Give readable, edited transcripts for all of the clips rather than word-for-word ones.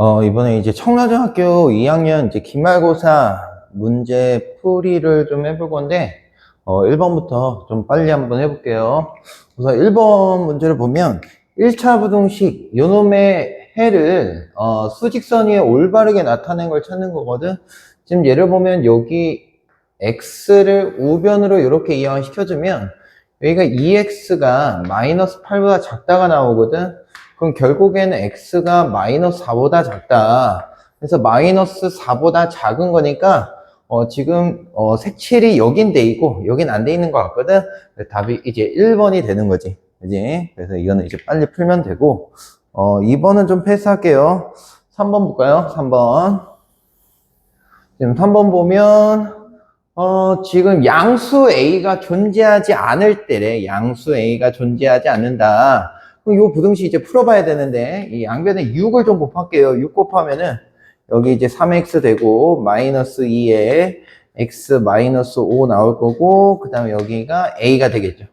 이번에 이제 청라중학교 2학년 이제 기말고사 문제 풀이를 좀 해볼 건데, 1번부터 좀 빨리 한번 해볼게요. 우선 1번 문제를 보면, 1차 부등식, 요놈의 해를, 수직선 위에 올바르게 나타낸 걸 찾는 거거든. 지금 예를 보면 여기 x를 우변으로 이렇게 이항을 시켜주면, 여기가 2x가 마이너스 8보다 작다가 나오거든. 그럼 결국에는 x가 마이너스 4보다 작다. 그래서 마이너스 4보다 작은 거니까 지금 색칠이 여긴 돼 있고 여긴 안 돼 있는 것 같거든. 답이 이제 1번이 되는 거지. 그지? 그래서 이거는 이제 빨리 풀면 되고 2번은 좀 패스할게요. 3번 볼까요? 3번. 지금 3번 보면 지금 양수 a가 존재하지 않을 때래. 양수 a가 존재하지 않는다. 그럼 이 부등식 이제 풀어봐야 되는데, 이 양변에 6을 좀 곱할게요. 6 곱하면은, 여기 이제 3x 되고, 마이너스 2에 x 마이너스 5 나올 거고, 그 다음에 여기가 a가 되겠죠.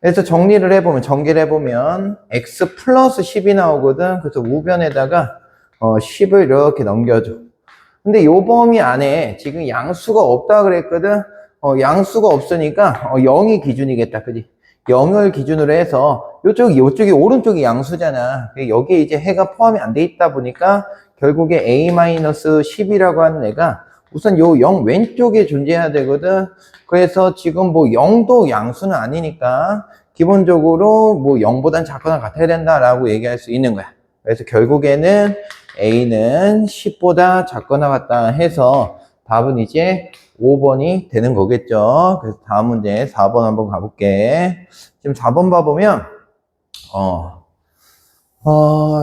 그래서 정리를 해보면, 전개를 해보면, x 플러스 10이 나오거든. 그래서 우변에다가, 10을 이렇게 넘겨줘. 근데 요 범위 안에 지금 양수가 없다 그랬거든. 양수가 없으니까 0이 기준이겠다. 그지? 0을 기준으로 해서 요쪽이 오른쪽이 양수잖아. 여기에 이제 해가 포함이 안 돼 있다 보니까 결국에 a-10이라고 하는 애가 우선 요 0 왼쪽에 존재해야 되거든. 그래서 지금 뭐 0도 양수는 아니니까 기본적으로 뭐 0보단 작거나 같아야 된다라고 얘기할 수 있는 거야. 그래서 결국에는 a는 10보다 작거나 같다 해서 답은 이제 5번이 되는 거겠죠. 그래서 다음 문제 4번 한번 가볼게. 지금 4번 봐보면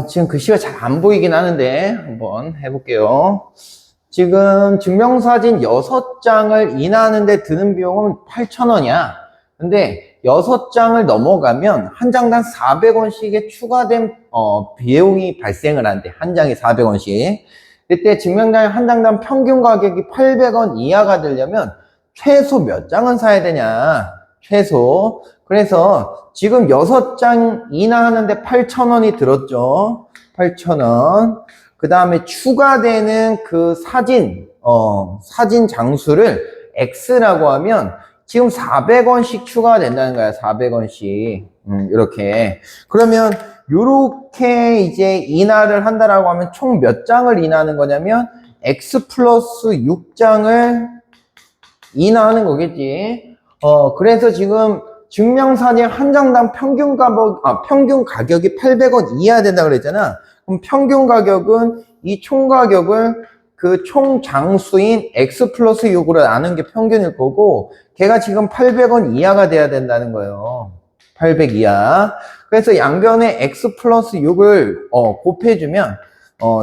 지금 글씨가 잘 안 보이긴 하는데 한번 해볼게요. 지금 증명사진 6장을 인하하는데 드는 비용은 8,000원이야. 근데 6장을 넘어가면 한 장당 400원씩의 추가된 비용이 발생을 한대. 한 장에 400원씩. 그때 증명장 한 장당 평균 가격이 800원 이하가 되려면 최소 몇 장은 사야 되냐. 최소. 그래서 지금 6장 인하하는데 8,000원이 들었죠. 8,000원. 그 다음에 추가되는 그 사진 장수를 X라고 하면 지금 400원씩 추가가 된다는 거야. 400원씩. 이렇게. 그러면 요렇게 이제 인하를 한다라고 하면 총 몇 장을 인하하는 거냐면 X 플러스 6장을 인하하는 거겠지. 그래서 지금 증명사진 한 장당 평균 가격이 800원 이하 된다 그랬잖아. 그럼 평균 가격은 이 총 가격을 그 총 장수인 X 플러스 6으로 나눈 게 평균일 거고, 걔가 지금 800원 이하가 돼야 된다는 거예요. 800 이하. 그래서 양변에 X 플러스 6을 곱해주면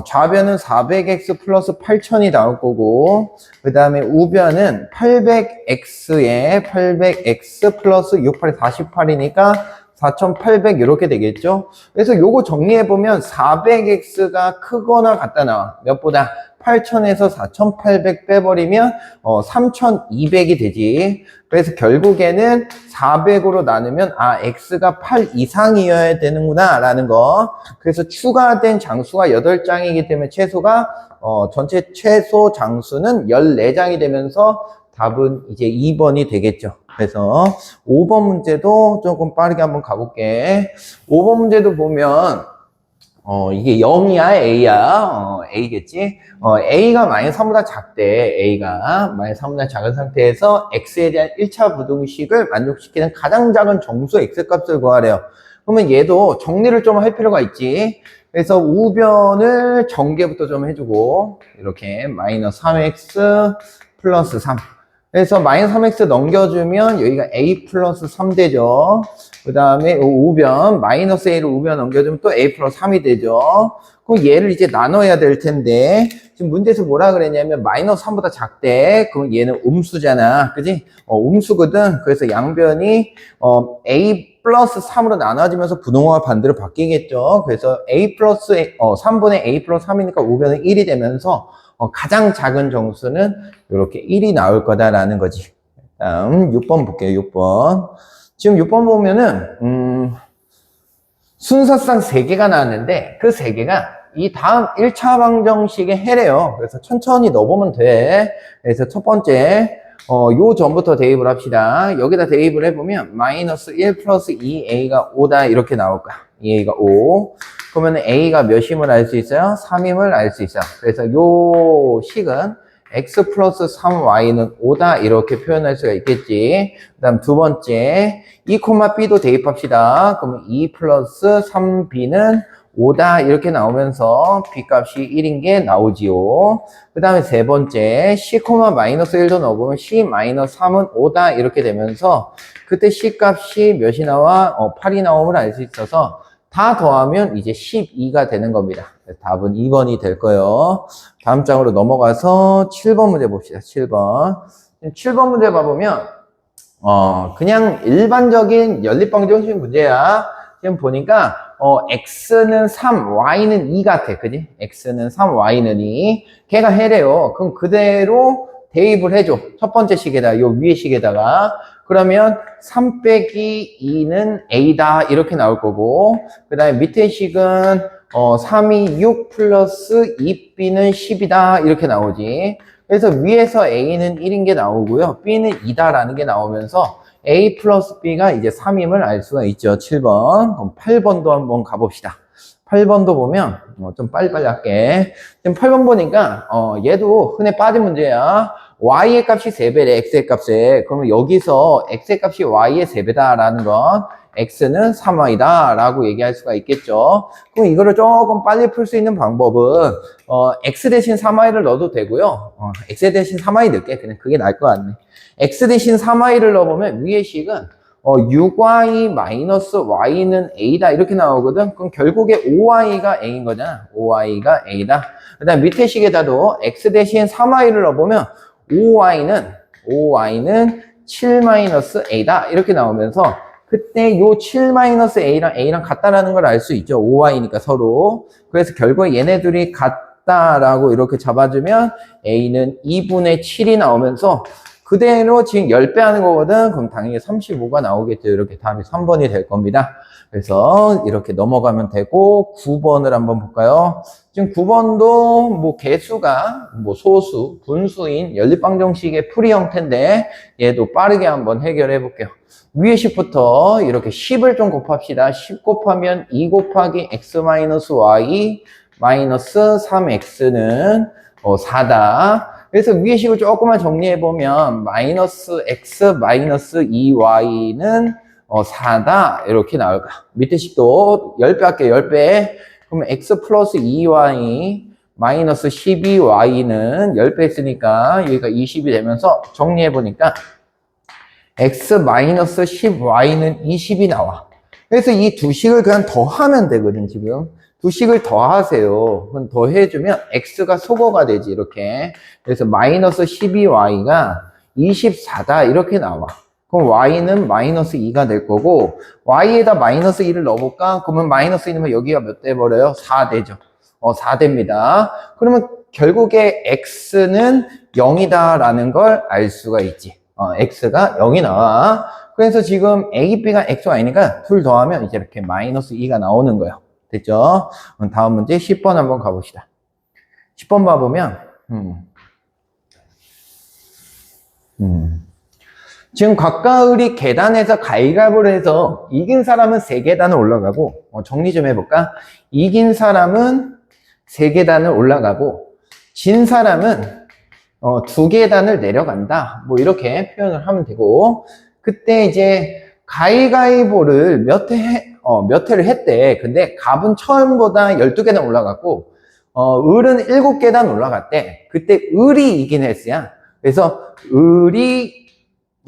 좌변은 400X 플러스 8,000이 나올 거고, 그 다음에 우변은 800X에 800X 플러스 6, 8, 48이니까 4,800 이렇게 되겠죠. 그래서 요거 정리해보면 400X가 크거나 같다 나와. 몇보다? 8,000에서 4,800 빼버리면 3,200이 되지. 그래서 결국에는 400으로 나누면 X가 8 이상이어야 되는구나 라는 거. 그래서 추가된 장수가 8장이기 때문에 최소가 전체 최소 장수는 14장이 되면서 답은 이제 2번이 되겠죠. 그래서 5번 문제도 조금 빠르게 한번 가볼게. 5번 문제도 보면 이게 0이야, A야? A겠지? A가 마이너스 3보다 작대. A가 마이너스 3보다 작은 상태에서 X에 대한 1차 부등식을 만족시키는 가장 작은 정수 X값을 구하래요. 그러면 얘도 정리를 좀 할 필요가 있지. 그래서 우변을 전개부터 좀 해주고, 이렇게 마이너스 3X 플러스 3. 그래서 마이너스 3x 넘겨주면 여기가 a 플러스 3 되죠. 그 다음에 우변 마이너스 a를 우변 넘겨주면 또 a 플러스 3이 되죠. 그럼 얘를 이제 나눠야 될 텐데 지금 문제에서 뭐라 그랬냐면 마이너스 3보다 작대. 그럼 얘는 음수잖아. 그지? 음수거든. 그래서 양변이 a 플러스 3으로 나눠지면서 부동호가 반대로 바뀌겠죠. 그래서 a 플러스 3분의 a 플러스 3이니까 우변은 1이 되면서 가장 작은 정수는 이렇게 1이 나올 거다라는 거지. 다음 6번 볼게요. 6번. 지금 6번 보면은 순서상 3개가 나왔는데 그 3개가 이 다음 1차 방정식의 해래요. 그래서 천천히 넣어보면 돼. 그래서 첫 번째, 요 전부터 대입을 합시다. 여기다 대입을 해보면 마이너스 1 플러스 2a가 5다 이렇게 나올 거야. 2a가 5. 그러면 a가 몇임을 알 수 있어요? 3임을 알 수 있어. 그래서 요 식은 x 플러스 3y는 5다 이렇게 표현할 수가 있겠지. 그 다음 두 번째 2, b도 대입합시다. 그러면 2 플러스 3b는 5다 이렇게 나오면서 b값이 1인 게 나오지요. 그 다음에 세 번째 c, 마이너스 1도 넣어보면 c 마이너스 3은 5다 이렇게 되면서 그때 c 값이 몇이 나와? 8이 나옴을 알 수 있어서 다 더하면 이제 12가 되는 겁니다. 답은 2번이 될 거예요. 다음 장으로 넘어가서 7번 문제 봅시다. 7번. 7번 문제 봐보면 그냥 일반적인 연립방정식 문제야. 지금 보니까 x는 3, y는 2 같아. 그지? x는 3, y는 2. 걔가 해래요. 그럼 그대로 대입을 해줘. 첫 번째 식에다가, 요 위에 식에다가. 그러면 3 빼기 2는 a다. 이렇게 나올 거고. 그 다음에 밑에 식은 3이 6 플러스 2b는 10이다. 이렇게 나오지. 그래서 위에서 a는 1인 게 나오고요. b는 2다라는 게 나오면서 a 플러스 b가 이제 3임을 알 수가 있죠. 7번. 그럼 8번도 한번 가봅시다. 8번도 보면 좀 빨리빨리 할게. 지금 8번 보니까 얘도 흔해 빠진 문제야. y의 값이 3배래. x의 값에. 그러면 여기서 x의 값이 y의 3배다라는 건 x는 3y다 라고 얘기할 수가 있겠죠. 그럼 이거를 조금 빨리 풀 수 있는 방법은 x 대신 3y를 넣어도 되고요. x 대신 3y 넣을게. 그냥 그게 나을 것 같네. x 대신 3y를 넣어보면 위의 식은 6y 마이너스 y는 a다 이렇게 나오거든. 그럼 결국에 5y가 a인 거잖아. 5y가 a다. 그 다음 밑에 식에다도 x 대신 3y를 넣어보면 5y는 7 마이너스 a다 이렇게 나오면서 그때 요 7 마이너스 a랑 같다라는 걸 알 수 있죠. 5y니까 서로. 그래서 결국에 얘네들이 같다라고 이렇게 잡아주면 a는 2분의 7이 나오면서 그대로 지금 10배 하는 거거든. 그럼 당연히 35가 나오겠죠. 이렇게 답이 3번이 될 겁니다. 그래서 이렇게 넘어가면 되고 9번을 한번 볼까요? 지금 9번도 뭐 개수가 뭐 소수, 분수인 연립방정식의 풀이 형태인데 얘도 빠르게 한번 해결해 볼게요. 위에 식부터 이렇게 10을 좀 곱합시다. 10 곱하면 2 곱하기 x 마이너스 y 마이너스 3x는 4다. 그래서 위에 식을 조금만 정리해보면 마이너스 x 마이너스 2y는 4다 이렇게 나올까. 밑에 식도 10배 할게요. 10배. 그러면 x 플러스 2y 마이너스 12y는 10배 했으니까 여기가 20이 되면서 정리해보니까 x 마이너스 10y는 20이 나와. 그래서 이 두 식을 그냥 더하면 되거든 지금. 두 식을 더하세요. 그럼 더해주면 x가 소거가 되지 이렇게. 그래서 마이너스 12y가 24다 이렇게 나와. 그럼 y는 마이너스 2가 될 거고 y에다 마이너스 2를 넣어볼까? 그러면 마이너스 2면 여기가 몇 돼 버려요? 4 되죠. 4 됩니다. 그러면 결국에 x는 0이다라는 걸 알 수가 있지. x가 0이 나와. 그래서 지금 a, b가 x, y니까 둘 더하면 이제 이렇게 마이너스 2가 나오는 거예요. 됐죠? 다음 문제 10번 한번 가봅시다. 10번 봐보면 지금 각가을이 계단에서 가위바위보를 해서 이긴 사람은 3계단을 올라가고 정리 좀 해볼까? 이긴 사람은 3계단을 올라가고 진 사람은 2계단을 내려간다. 뭐 이렇게 표현을 하면 되고 그때 이제 가위바위보를 몇 회를 했대. 근데 갑은 처음보다 12계단 올라갔고 을은 7계단 올라갔대. 그때 을이 이긴 횟수야. 그래서 을이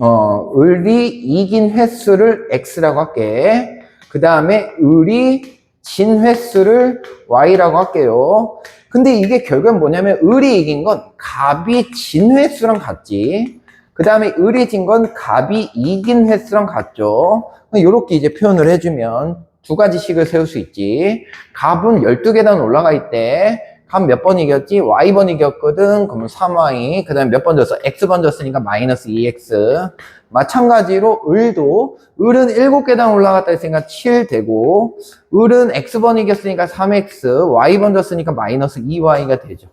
이긴 횟수를 x라고 할게. 그 다음에 을이 진 횟수를 y라고 할게요. 근데 이게 결국은 뭐냐면 을이 이긴 건 갑이 진 횟수랑 같지. 그 다음에 을이 진 건 갑이 이긴 횟수랑 같죠. 이렇게 이제 표현을 해주면 두 가지 식을 세울 수 있지. 갑은 12계단 올라가 있대. 값 몇 번 이겼지? y번 이겼거든. 그러면 3y. 그 다음에 몇 번 줬어? x번 줬으니까 마이너스 2x. 마찬가지로 을도, 을은 7계단 올라갔다 했으니까 7 되고, 을은 x번 이겼으니까 3x, y번 줬으니까 마이너스 2y가 되죠.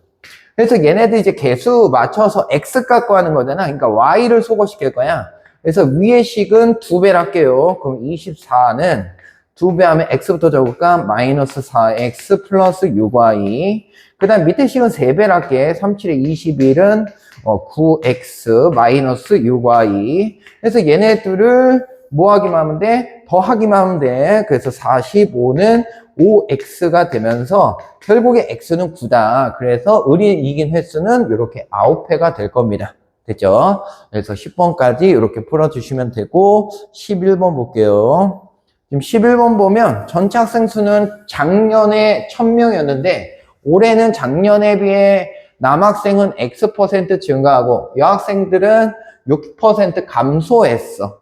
그래서 얘네들 이제 개수 맞춰서 x 갖고 하는 거잖아. 그러니까 y를 소거시킬 거야. 그래서 위의 식은 2배를 할게요. 그럼 24는 2배 하면 x부터 적을까? 마이너스 4x 플러스 6y. 그 다음 밑에 식은 3배를 할게. 37에 21은 9x 마이너스 6y. 그래서 얘네들을 뭐 하기만 하면 돼? 더하기만 하면 돼. 그래서 45는 5x가 되면서 결국에 x는 9다. 그래서 을이 이긴 횟수는 이렇게 9회가 될 겁니다. 됐죠? 그래서 10번까지 이렇게 풀어주시면 되고 11번 볼게요. 지금 11번 보면 전체 학생 수는 작년에 1000명이었는데 올해는 작년에 비해 남학생은 X% 증가하고 여학생들은 6% 감소했어.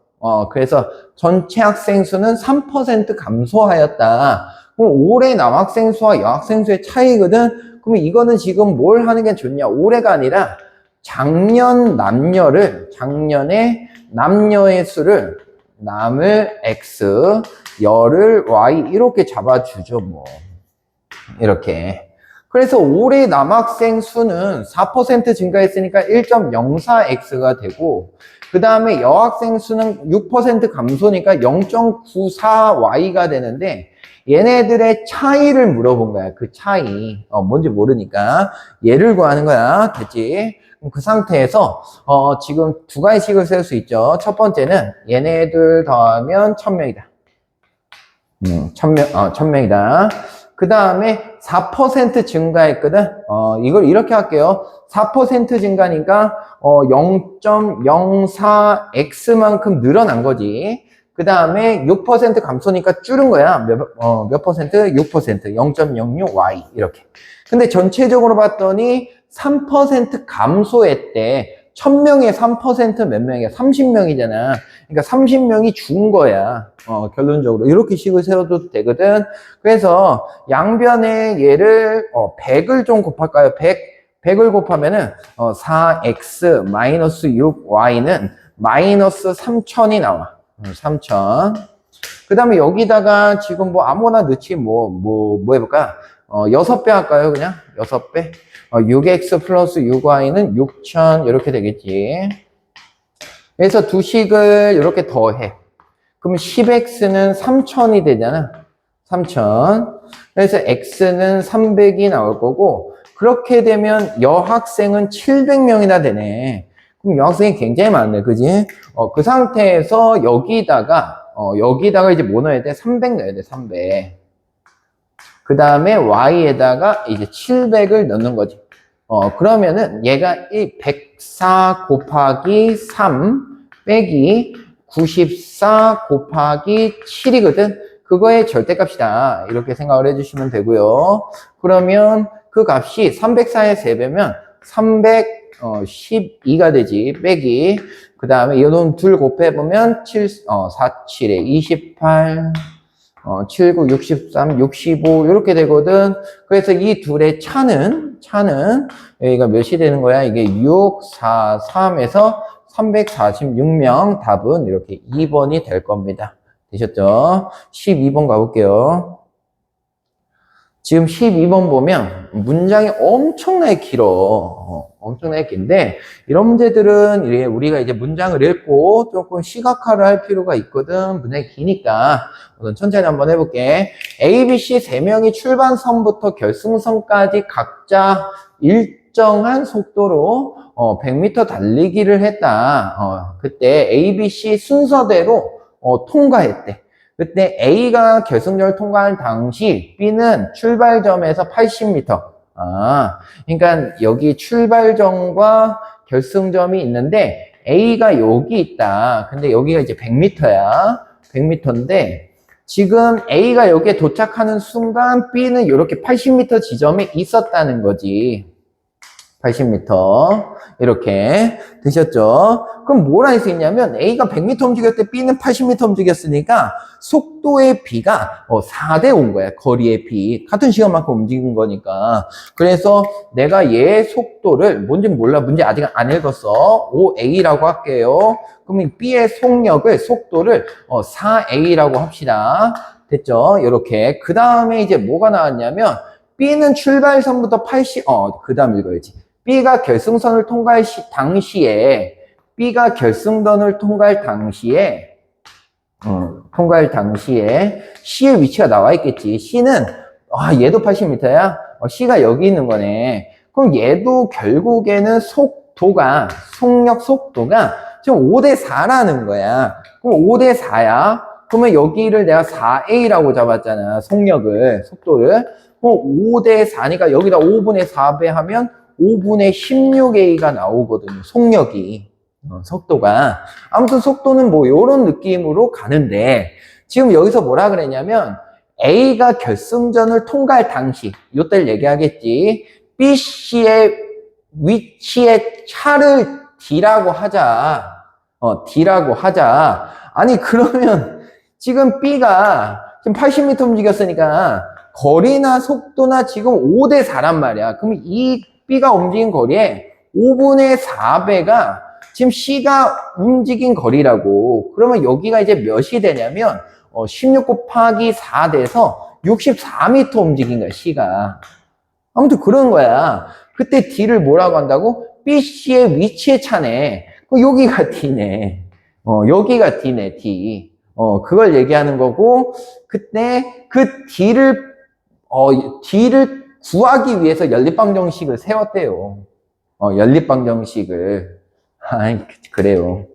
그래서 전체 학생 수는 3% 감소하였다. 그럼 올해 남학생 수와 여학생 수의 차이거든? 그러면 이거는 지금 뭘 하는 게 좋냐? 올해가 아니라 작년에 남녀의 수를 남을 X, 여를 Y 이렇게 잡아주죠, 뭐. 이렇게. 그래서 올해 남학생 수는 4% 증가했으니까 1.04X가 되고, 그 다음에 여학생 수는 6% 감소니까 0.94Y가 되는데, 얘네들의 차이를 물어본 거야, 그 차이. 뭔지 모르니까. 얘를 구하는 거야. 됐지? 그 상태에서, 지금 두 가지 식을 세울 수 있죠. 첫 번째는 얘네들 더하면 1000명이다. 1000명이다. 그 다음에 4% 증가했거든. 이걸 이렇게 할게요. 4% 증가니까 0.04x만큼 늘어난 거지. 그 다음에 6% 감소니까 줄은 거야. 몇 퍼센트? 6%. 0.06y 이렇게. 근데 전체적으로 봤더니 3% 감소했대. 1000명에 3% 몇 명이야? 30명이잖아. 그러니까 30명이 준 거야. 결론적으로. 이렇게 식을 세워도 되거든. 그래서 양변에 얘를 100을 좀 곱할까요? 100을 곱하면은 4x 마이너스 6y는 마이너스 3000이 나와. 3000. 그 다음에 여기다가 지금 뭐 아무거나 넣지 뭐 해볼까? 6배 할까요? 그냥 6배. 6x 플러스 6y는 6000 이렇게 되겠지. 그래서 두 식을 이렇게 더해. 그럼 10x는 3000이 되잖아. 3000. 그래서 x는 300이 나올 거고 그렇게 되면 여학생은 700명이나 되네. 그럼 여학생이 굉장히 많네. 그지? 그 상태에서 여기다가 이제 뭐 넣어야 돼? 300 넣어야 돼. 300. 그 다음에 y에다가 이제 700을 넣는 거지. 그러면은 얘가 104 곱하기 3 빼기 94 곱하기 7이거든. 그거의 절대값이다. 이렇게 생각을 해주시면 되고요. 그러면 그 값이 304의 3배면 312가 되지. 빼기. 그 다음에 이놈 둘 곱해보면 4, 7에 28, 7, 9, 63, 65 이렇게 되거든. 그래서 이 둘의 차는 여기가 몇이 되는 거야? 이게 6, 4, 3에서 346명. 답은 이렇게 2번이 될 겁니다. 되셨죠? 12번 가볼게요. 지금 12번 보면 문장이 엄청나게 길어. 엄청나게 긴데 이런 문제들은 우리가 이제 문장을 읽고 조금 시각화를 할 필요가 있거든. 문장이 기니까 우선 천천히 한번 해볼게. A, B, C 3명이 출발선부터 결승선까지 각자 일정한 속도로 100m 달리기를 했다. 그때 A, B, C 순서대로 통과했대. 그때 A가 결승점을 통과할 당시 B는 출발점에서 80m. 그러니까 여기 출발점과 결승점이 있는데 A가 여기 있다. 근데 여기가 이제 100m야. 100m인데 지금 A가 여기에 도착하는 순간 B는 이렇게 80m 지점에 있었다는 거지. 80m 이렇게 되셨죠? 그럼 뭘 할 수 있냐면 A가 100m 움직였을 때 B는 80m 움직였으니까 속도의 B가 4대 5인 거야. 거리의 B. 같은 시간만큼 움직인 거니까. 그래서 내가 얘 속도를 뭔지 몰라. 문제 아직 안 읽었어. 5A라고 할게요. 그럼 B의 속도를 4A라고 합시다. 됐죠? 이렇게. 그 다음에 이제 뭐가 나왔냐면 B는 출발선부터 80, 그 다음 읽어야지. B가 결승선을 통과할 당시에 C의 위치가 나와 있겠지. C는, 얘도 80m야? C가 여기 있는 거네. 그럼 얘도 결국에는 속력 속도가 지금 5대 4라는 거야. 그럼 5대 4야. 그러면 여기를 내가 4A라고 잡았잖아. 속도를. 5대 4니까 여기다 5분의 4배 하면 5분의 16A가 나오거든요. 속도가. 아무튼 속도는 뭐 이런 느낌으로 가는데 지금 여기서 뭐라 그랬냐면 A가 결승전을 통과할 당시 요때를 얘기하겠지. BC의 위치의 차를 D라고 하자. D라고 하자. 아니 그러면 지금 B가 지금 80m 움직였으니까 거리나 속도나 지금 5대 4란 말이야. 그럼 이 B가 움직인 거리에 5분의 4배가 지금 C가 움직인 거리라고. 그러면 여기가 이제 몇이 되냐면 16 곱하기 4 돼서 64m 움직인 거야, C가. 아무튼 그런 거야. 그때 D를 뭐라고 한다고? BC의 위치의 차네. 여기가 D네. 여기가 D네, D. 그걸 얘기하는 거고, 그때 그 D를 구하기 위해서 연립방정식을 세웠대요. 연립방정식을. 그래요.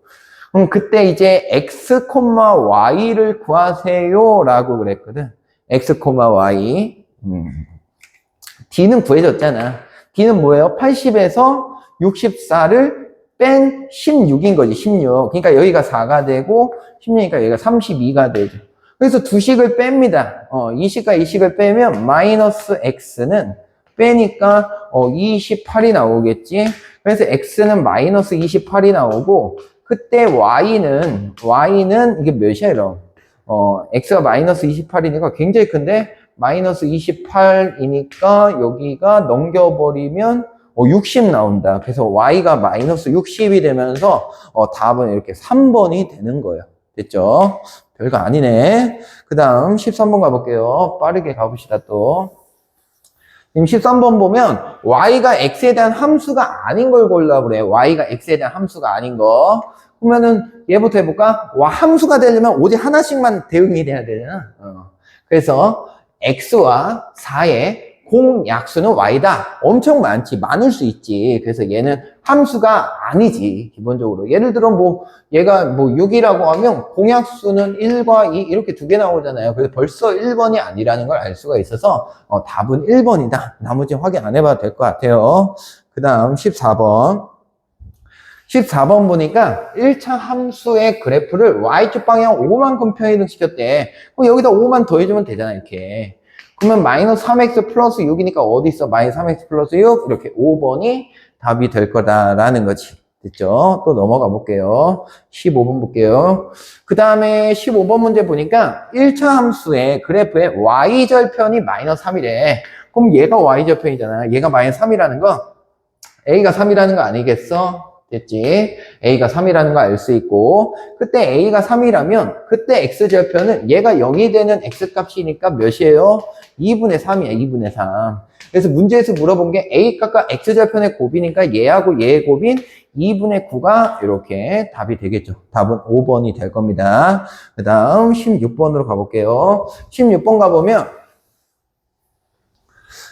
그럼 그때 이제 x, y를 구하세요 라고 그랬거든. x, y. D는 구해졌잖아. D는 뭐예요? 80에서 64를 뺀 16인 거지, 16. 그러니까 여기가 4가 되고, 16이니까 여기가 32가 되죠. 그래서 두 식을 뺍니다. 이 식과 이 식을 빼면 마이너스 x는 빼니까 28이 나오겠지. 그래서 x는 마이너스 28이 나오고 그때 y는 이게 몇이야 이럼? x가 마이너스 28이니까 굉장히 큰데 마이너스 28이니까 여기가 넘겨버리면 60 나온다. 그래서 y가 마이너스 60이 되면서 답은 이렇게 3번이 되는 거예요. 됐죠? 별거 아니네. 그 다음 13번 가볼게요. 빠르게 가봅시다 또. 지금 13번 보면 y가 x에 대한 함수가 아닌 걸 골라 그래. y가 x에 대한 함수가 아닌 거. 그러면은 얘부터 해볼까? 함수가 되려면 오직 하나씩만 대응이 돼야 되잖아. 그래서 x와 4의 공약수는 y다. 엄청 많지. 많을 수 있지. 그래서 얘는 함수가 아니지. 기본적으로. 예를 들어 얘가 6이라고 하면 공약수는 1과 2 이렇게 두 개 나오잖아요. 그래서 벌써 1번이 아니라는 걸 알 수가 있어서 답은 1번이다. 나머지 확인 안 해봐도 될 것 같아요. 그 다음 14번. 14번 보니까 1차 함수의 그래프를 y축 방향 5만큼 편이동 시켰대. 그럼 여기다 5만 더해주면 되잖아, 이렇게. 그러면 마이너스 3x 플러스 6이니까 어디 있어? 마이너스 3x 플러스 6? 이렇게 5번이 답이 될 거다라는 거지. 됐죠? 또 넘어가 볼게요. 15번 볼게요. 그 다음에 15번 문제 보니까 1차 함수의 그래프의 y절편이 마이너스 3이래. 그럼 얘가 y절편이잖아. 얘가 마이너스 3이라는 거, a가 3이라는 거 아니겠어? 됐지? A가 3이라는 거 알 수 있고, 그때 A가 3이라면, 그때 X절편은 얘가 0이 되는 X값이니까 몇이에요? 2분의 3이야, 2분의 3. 그래서 문제에서 물어본 게 A값과 X절편의 곱이니까 얘하고 얘의 곱인 2분의 9가 이렇게 답이 되겠죠. 답은 5번이 될 겁니다. 그 다음 16번으로 가볼게요. 16번 가보면,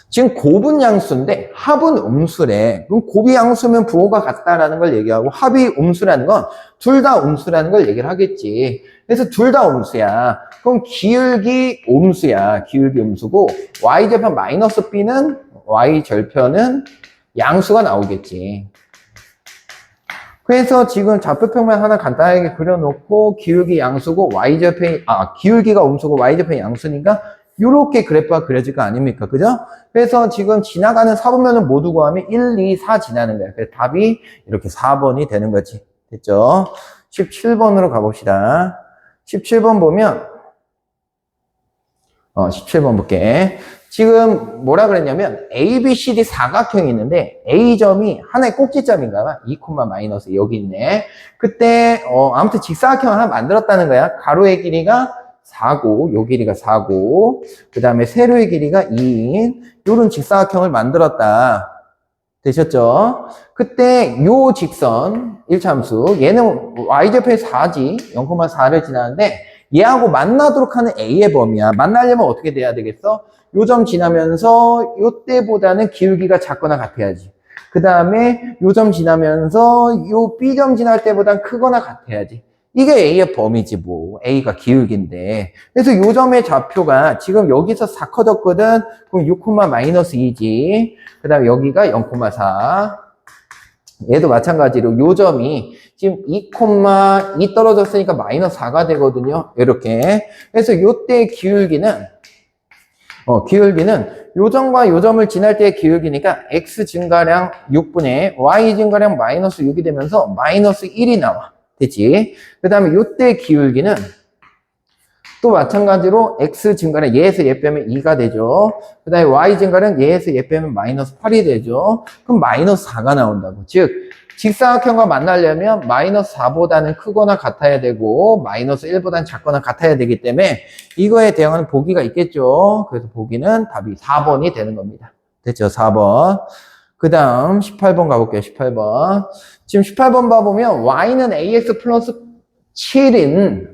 지금 곱은 양수인데 합은 음수래. 그럼 곱이 양수면 부호가 같다라는 걸 얘기하고 합이 음수라는 건 둘 다 음수라는 걸 얘기를 하겠지. 그래서 둘 다 음수야. 그럼 기울기 음수야. 기울기 음수고 y절편 마이너스 b는 y절편은 양수가 나오겠지. 그래서 지금 좌표평면 하나 간단하게 그려놓고 기울기 양수고 y절편이 기울기가 음수고 y절편이 양수니까 요렇게 그래프가 그려질 거 아닙니까? 그죠? 그래서 지금 지나가는 사분면을 모두 구하면 1, 2, 4 지나는 거야. 그래서 답이 이렇게 4번이 되는 거지. 됐죠? 17번으로 가봅시다. 17번 보면 17번 볼게. 지금 뭐라 그랬냐면 A, B, C, D 사각형이 있는데 A점이 하나의 꼭지점인가 봐. 2, 마이너스 여기 있네. 그때 아무튼 직사각형 하나 만들었다는 거야. 가로의 길이가 4고 요 길이가 4고 그 다음에 세로의 길이가 2인 요런 직사각형을 만들었다. 되셨죠? 그때 요 직선 1차함수 얘는 y좌표에 4지 0,4를 지나는데 얘하고 만나도록 하는 A의 범위야. 만나려면 어떻게 돼야 되겠어? 요 점 지나면서 요 때보다는 기울기가 작거나 같아야지. 그 다음에 요 점 지나면서 요 B점 지날 때보단 크거나 같아야지. 이게 A의 범위지 뭐. A가 기울기인데. 그래서 요 점의 좌표가 지금 여기서 4 커졌거든. 그럼 6, 마이너스 2지. 그 다음에 여기가 0,4. 얘도 마찬가지로 요 점이 지금 2,2 떨어졌으니까 마이너스 4가 되거든요. 이렇게. 그래서 요때 기울기는 요 점과 요 점을 지날 때의 기울기니까 x 증가량 6분의 y 증가량 마이너스 6이 되면서 마이너스 1이 나와. 됐지? 그 다음에 요때 기울기는 또 마찬가지로 x 증가량 얘에서 얘 빼면 2가 되죠. 그 다음에 y 증가량 얘에서 얘 빼면 마이너스 8이 되죠. 그럼 마이너스 4가 나온다고. 즉 직사각형과 만나려면 마이너스 4보다는 크거나 같아야 되고 마이너스 1보다는 작거나 같아야 되기 때문에 이거에 대응하는 보기가 있겠죠. 그래서 보기는 답이 4번이 되는 겁니다. 됐죠? 4번. 그 다음 18번 가볼게요. 18번. 지금 18번 봐보면 y는 ax 플러스 7인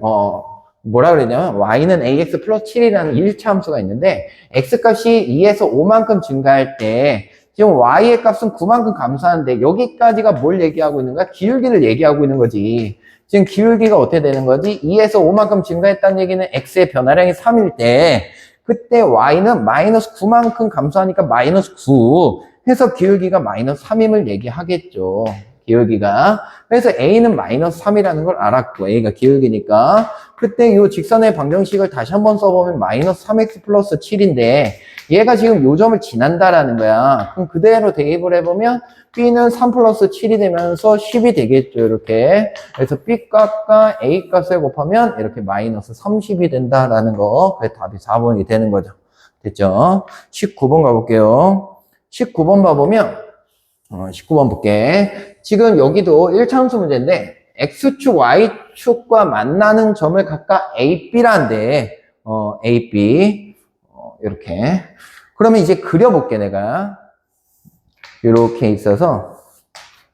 뭐라 그랬냐면 y는 ax 플러스 7이라는 1차 함수가 있는데 x값이 2에서 5만큼 증가할 때 지금 y의 값은 9만큼 감소하는데 여기까지가 뭘 얘기하고 있는 거야? 기울기를 얘기하고 있는 거지. 지금 기울기가 어떻게 되는 거지? 2에서 5만큼 증가했다는 얘기는 x의 변화량이 3일 때 그때 y는 마이너스 9만큼 감소하니까 마이너스 9 해서 기울기가 마이너스 3임을 얘기하겠죠. 기울기가. 그래서 a는 마이너스 3이라는 걸 알았고 a가 기울기니까 그때 이 직선의 방정식을 다시 한번 써보면 마이너스 3x 플러스 7인데 얘가 지금 요 점을 지난다라는 거야. 그럼 그대로 대입을 해보면 b는 3 플러스 7이 되면서 10이 되겠죠. 이렇게. 그래서 b 값과 a 값을 곱하면 이렇게 마이너스 30이 된다라는 거. 그래서 답이 4번이 되는 거죠. 됐죠? 19번 가볼게요. 19번 봐보면 19번 볼게. 지금 여기도 1차 함수 문제인데 x축, y축과 만나는 점을 각각 a, b라는데 a, b 이렇게. 그러면 이제 그려볼게 내가. 이렇게 있어서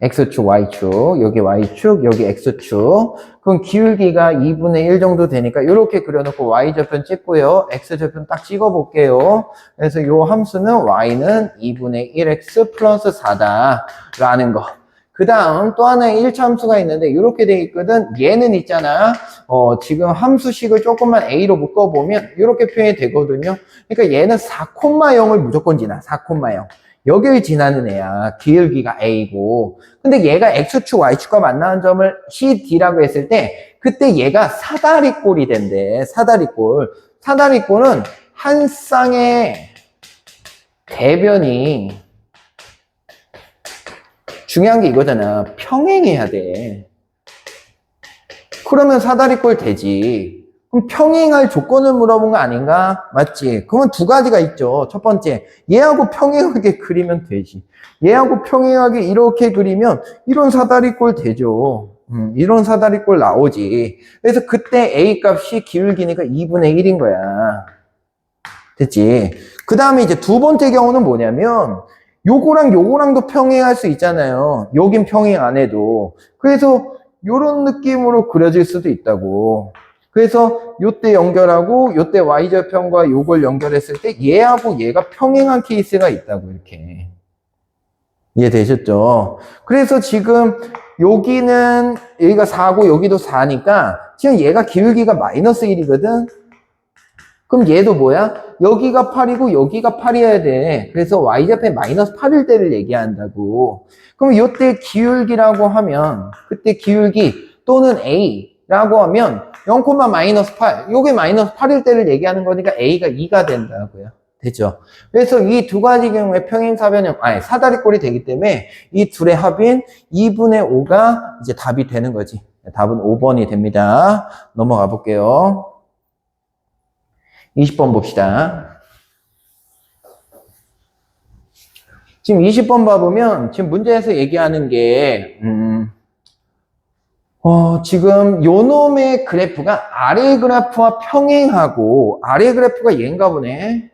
x축, y축, 여기 y축, 여기 x축. 그럼 기울기가 2분의 1 정도 되니까 이렇게 그려놓고 y좌표 찍고요. x좌표 딱 찍어볼게요. 그래서 이 함수는 y는 2분의 1x 플러스 4다라는 거. 그 다음 또 하나의 1차 함수가 있는데 이렇게 돼 있거든. 얘는 있잖아. 지금 함수식을 조금만 a로 묶어보면 이렇게 표현이 되거든요. 그러니까 얘는 4,0을 무조건 지나. 4,0. 여길 지나는 애야. 기울기가 a고. 근데 얘가 x축, y축과 만나는 점을 CD라고 했을 때 그때 얘가 사다리꼴이 된대. 사다리꼴. 사다리꼴은 한 쌍의 대변이 중요한 게 이거잖아. 평행해야 돼. 그러면 사다리꼴 되지. 그럼 평행할 조건을 물어본 거 아닌가? 맞지? 그러면 두 가지가 있죠. 첫 번째, 얘하고 평행하게 그리면 되지. 얘하고 평행하게 이렇게 그리면 이런 사다리꼴 되죠. 이런 사다리꼴 나오지. 그래서 그때 A 값이 기울기니까 2분의 1인 거야. 됐지? 그 다음에 이제 두 번째 경우는 뭐냐면 요거랑 요거랑도 평행할 수 있잖아요. 여긴 평행 안 해도. 그래서 요런 느낌으로 그려질 수도 있다고. 그래서 요때 연결하고 요때 y좌표과 요걸 연결했을 때 얘하고 얘가 평행한 케이스가 있다고 이렇게. 이해되셨죠? 그래서 지금 여기는 여기가 4고 여기도 4니까 지금 얘가 기울기가 마이너스 1이거든. 그럼 얘도 뭐야? 여기가 8이고 여기가 8이어야 돼. 그래서 y좌표에 마이너스 8일 때를 얘기한다고. 그럼 이때 기울기라고 하면 그때 기울기 또는 a 라고 하면 0, 마이너스 8. 요게 마이너스 8일 때를 얘기하는 거니까 A가 2가 된다고요. 됐죠? 그래서 이 두 가지 경우에 평행사변형, 아니, 사다리꼴이 되기 때문에 이 둘의 합인 2분의 5가 이제 답이 되는 거지. 답은 5번이 됩니다. 넘어가 볼게요. 20번 봅시다. 지금 20번 봐보면 지금 문제에서 얘기하는 게 지금 요 놈의 그래프가 아래 그래프와 평행하고 아래 그래프가 얘인가 보네.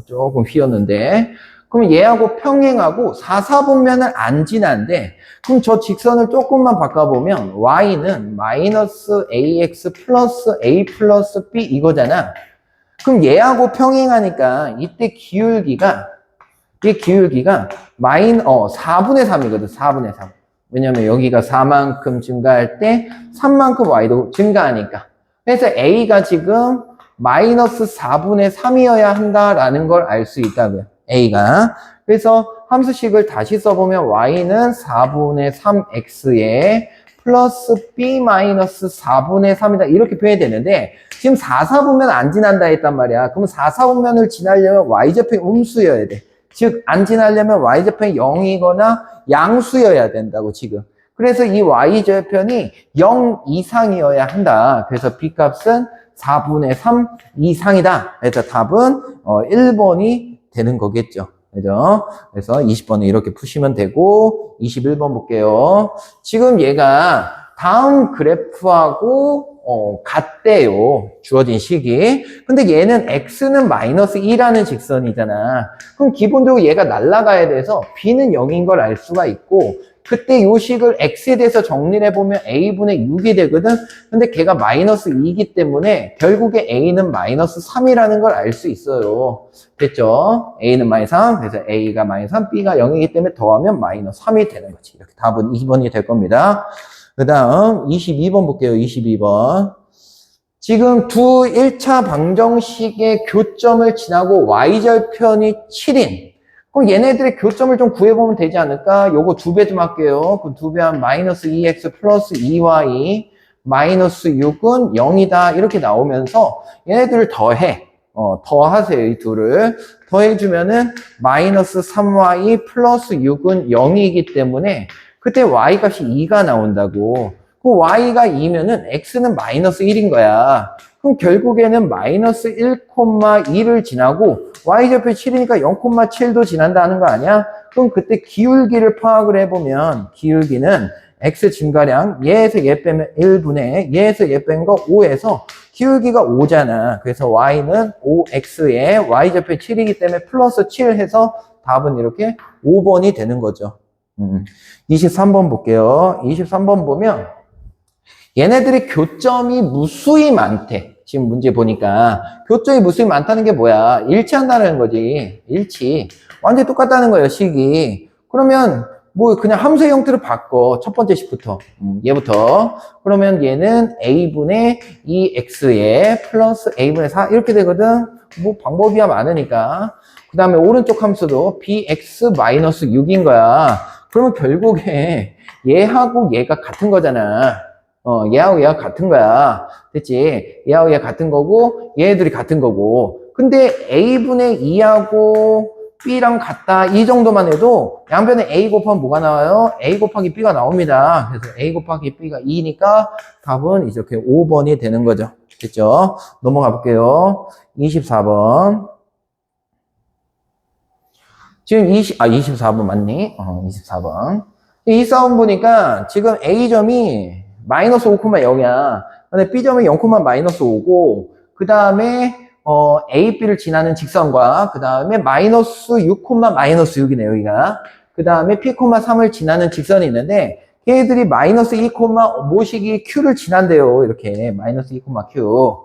조금 휘었는데 그럼 얘하고 평행하고 4, 4분면을 안 지난데 그럼 저 직선을 조금만 바꿔보면 y는 마이너스 ax 플러스 a 플러스 b 이거잖아. 그럼 얘하고 평행하니까 이때 기울기가 이 기울기가 4분의 3이거든. 4분의 3. 왜냐면 여기가 4만큼 증가할 때 3만큼 y도 증가하니까. 그래서 a가 지금 마이너스 4분의 3이어야 한다라는 걸 알 수 있다고요. a가. 그래서 함수식을 다시 써보면 y는 4분의 3x에 플러스 b 마이너스 4분의 3이다. 이렇게 표현이 되는데 지금 4, 4분면 안 지난다 했단 말이야. 그럼 4, 4분면을 지나려면 y좌표의 음수여야 돼. 즉, 안 지나려면 y좌표는 0이거나 양수여야 된다고, 지금. 그래서 이 y좌표는 0 이상이어야 한다. 그래서 b값은 4분의 3 이상이다. 그래서 답은 1번이 되는 거겠죠. 그죠? 그래서 20번은 이렇게 푸시면 되고, 21번 볼게요. 지금 얘가 다음 그래프하고 같대요. 주어진 식이. 근데 얘는 x는 마이너스 2라는 직선이잖아. 그럼 기본적으로 얘가 날아가야 돼서 b는 0인 걸 알 수가 있고 그때 요 식을 x에 대해서 정리를 해보면 a분의 6이 되거든. 근데 걔가 마이너스 2이기 때문에 결국에 a는 마이너스 3이라는 걸 알 수 있어요. 됐죠? a는 마이너스 3. 그래서 a가 마이너스 3, b가 0이기 때문에 더하면 마이너스 3이 되는 거지. 이렇게 답은 2번이 될 겁니다. 그 다음 22번 볼게요. 22번. 지금 두 1차 방정식의 교점을 지나고 y절편이 7인. 그럼 얘네들의 교점을 좀 구해보면 되지 않을까? 요거 2배 좀 할게요. 그럼 2배 하면 마이너스 2x 플러스 2y 마이너스 6은 0이다. 이렇게 나오면서 얘네들을 더해. 더하세요. 이 둘을. 더해주면은 마이너스 3y 플러스 6은 0이기 때문에 그때 y 값이 2가 나온다고. 그럼 y가 2면은 x는 마이너스 1인 거야. 그럼 결국에는 마이너스 1,2를 지나고 y좌표 7이니까 0,7도 지난다는 거 아니야? 그럼 그때 기울기를 파악을 해보면 기울기는 x 증가량 얘에서 얘 빼면 1분의 얘에서 얘 뺀 거 5에서 기울기가 5잖아. 그래서 y는 5x에 y좌표 7이기 때문에 플러스 7 해서 답은 이렇게 5번이 되는 거죠. 23번 볼게요. 23번 보면 얘네들이 교점이 무수히 많대. 지금 문제 보니까 교점이 무수히 많다는 게 뭐야? 일치한다는 거지. 일치. 완전히 똑같다는 거예요, 식이. 그러면 뭐 그냥 함수의 형태로 바꿔. 첫 번째 식부터. 얘부터. 그러면 얘는 a분의 2x에 플러스 a분의 4 이렇게 되거든. 뭐 방법이야 많으니까. 그 다음에 오른쪽 함수도 bx-6인 거야. 그러면 결국에 얘하고 얘가 같은 거잖아. 얘하고 얘가 같은 거야. 됐지? 얘하고 얘가 같은 거고 얘들이 같은 거고. 근데 a분의 2하고 b랑 같다. 이 정도만 해도 양변에 a 곱하면 뭐가 나와요? a 곱하기 b가 나옵니다. 그래서 a 곱하기 b가 2니까 답은 이렇게 5번이 되는 거죠. 됐죠? 넘어가 볼게요. 24번. 지금 24번 맞니? 24번. 이 싸움 보니까 지금 A점이 마이너스 5,0이야. 근데 B점이 0, 마이너스 5고, 그 다음에, A, B를 지나는 직선과, 그 다음에 마이너스 6, 마이너스 6이네, 여기가. 그 다음에 P, 3을 지나는 직선이 있는데, 걔들이 마이너스 2, 모식이 Q를 지난대요. 이렇게. 마이너스 2, Q.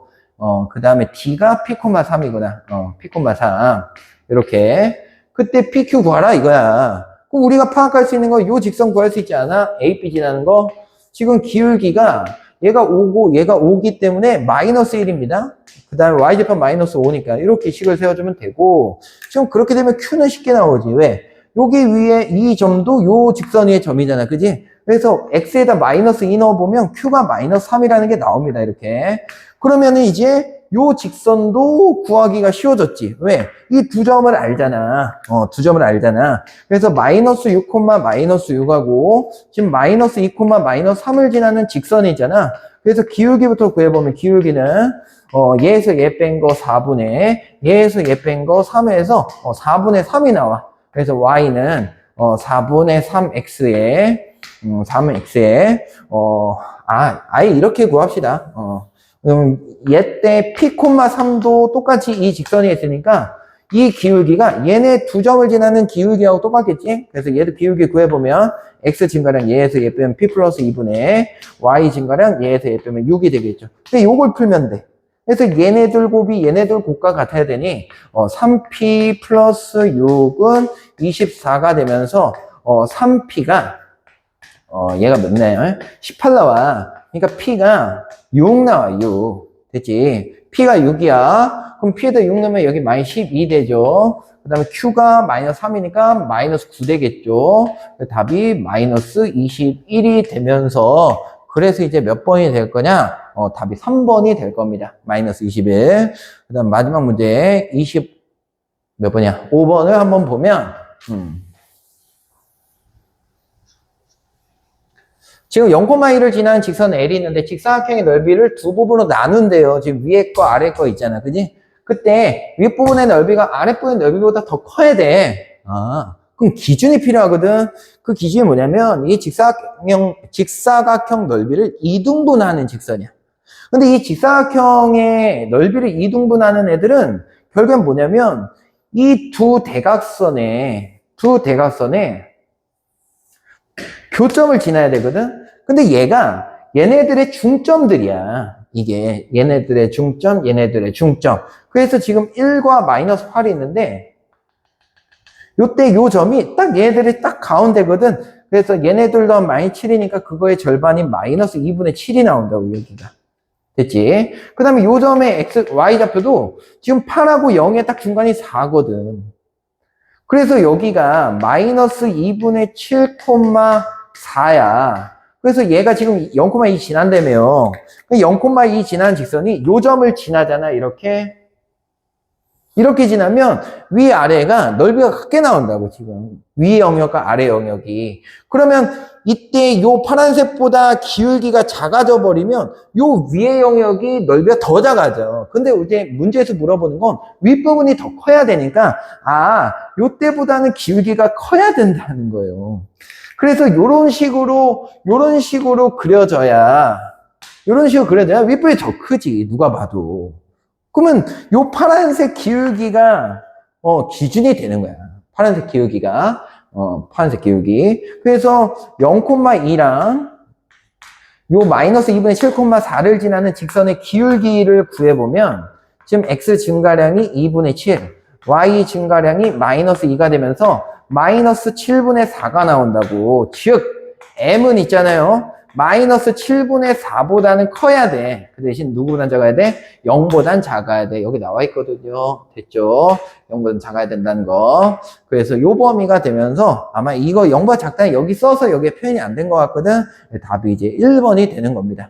그 다음에 D가 P, 3이구나. P, 3. 이렇게. 그때 PQ 구하라 이거야. 그럼 우리가 파악할 수 있는 거 요 직선 구할 수 있지 않아? AP 지나는 거. 지금 기울기가 얘가 5고 얘가 5기 때문에 마이너스 1입니다. 그 다음에 y좌표 마이너스 5니까 이렇게 식을 세워주면 되고 지금 그렇게 되면 Q는 쉽게 나오지. 왜? 여기 위에 이 점도 요 직선 위의 점이잖아. 그지? 그래서 x에다 마이너스 2 넣어보면 q가 마이너스 3이라는 게 나옵니다. 이렇게. 그러면은 이제 요 직선도 구하기가 쉬워졌지. 왜? 이 두 점을 알잖아. 두 점을 알잖아. 그래서 마이너스 6, 마이너스 6하고 지금 마이너스 2, 마이너스 3을 지나는 직선이잖아. 그래서 기울기부터 구해보면 기울기는 얘에서 얘 뺀 거 4분의 얘에서 얘 뺀 거 3에서 4분의 3이 나와. 그래서 y는 4분의 3x에 3x에 아예 이렇게 구합시다. 얘 때 p, 3도 똑같이 이 직선이 있으니까 이 기울기가 얘네 두 점을 지나는 기울기하고 똑같겠지? 그래서 얘도 기울기 구해보면 x 증가량 얘에서 얘 빼면 p 플러스 2분의 y 증가량 얘에서 얘 빼면 6이 되겠죠. 근데 요걸 풀면 돼. 그래서 얘네들 곱이 얘네들 곱과 같아야 되니 3p 플러스 6은 24가 되면서 3p가 얘가 몇 나요? 18 나와. 그러니까 p가 6 나와. 6 됐지? p가 6이야. 그럼 p에다 6 넣으면 여기 마이너스 12 되죠. 그 다음에 q가 마이너스 3이니까 마이너스 9 되겠죠. 답이 마이너스 21이 되면서 그래서 이제 몇 번이 될 거냐? 답이 3번이 될 겁니다. 마이너스 21. 그 다음 마지막 문제 20 몇 번이야? 5번을 한번 보면 지금 0,1을 지나는 직선 L이 있는데 직사각형의 넓이를 두 부분으로 나눈대요. 지금 위에 거 아래 거 있잖아. 그지? 그때 윗부분의 넓이가 아랫부분의 넓이보다 더 커야 돼. 그럼 기준이 필요하거든. 그 기준이 뭐냐면 이 직사각형 넓이를 이등분하는 직선이야. 근데 이 직사각형의 넓이를 이등분하는 애들은 결국엔 뭐냐면 이 두 대각선에 교점을 지나야 되거든. 근데 얘네들의 중점들이야. 이게 얘네들의 중점. 그래서 지금 1과 마이너스 8이 있는데 요때 요 점이 딱 얘네들이 딱 가운데거든. 그래서 얘네들 더하면 마이너스 7이니까 그거의 절반인 마이너스 2분의 7이 나온다고 여기가. 됐지? 그 다음에 요 점의 y좌표도 지금 8하고 0의 딱 중간이 4거든. 그래서 여기가 마이너스 2분의 7,4야. 그래서 얘가 지금 0,2 지난다며. 0,2 지난 직선이 요 점을 지나잖아. 이렇게 지나면 위아래가 넓이가 같게 나온다고 지금. 위 영역과 아래 영역이. 그러면 이때 요 파란색보다 기울기가 작아져 버리면 요 위의 영역이 넓이가 더 작아져. 근데 이제 문제에서 물어보는 건 윗부분이 더 커야 되니까 요때보다는 기울기가 커야 된다는 거예요. 그래서 요런 식으로 그려져야 윗부분이 더 크지. 누가 봐도. 그러면 요 파란색 기울기가 기준이 되는 거야. 파란색 기울기가 그래서 0,2랑 요 마이너스 2분의 7,4를 지나는 직선의 기울기를 구해보면 지금 x 증가량이 2분의 7, y 증가량이 마이너스 2가 되면서 마이너스 7분의 4가 나온다고. 즉 m은 있잖아요. 마이너스 7분의 4보다는 커야 돼. 그 대신 누구보단 작아야 돼? 0보단 작아야 돼. 여기 나와 있거든요. 됐죠? 0보단 작아야 된다는 거. 그래서 요 범위가 되면서 아마 이거 0보다 작다는 여기 써서 여기에 표현이 안 된 것 같거든. 답이 이제 1번이 되는 겁니다.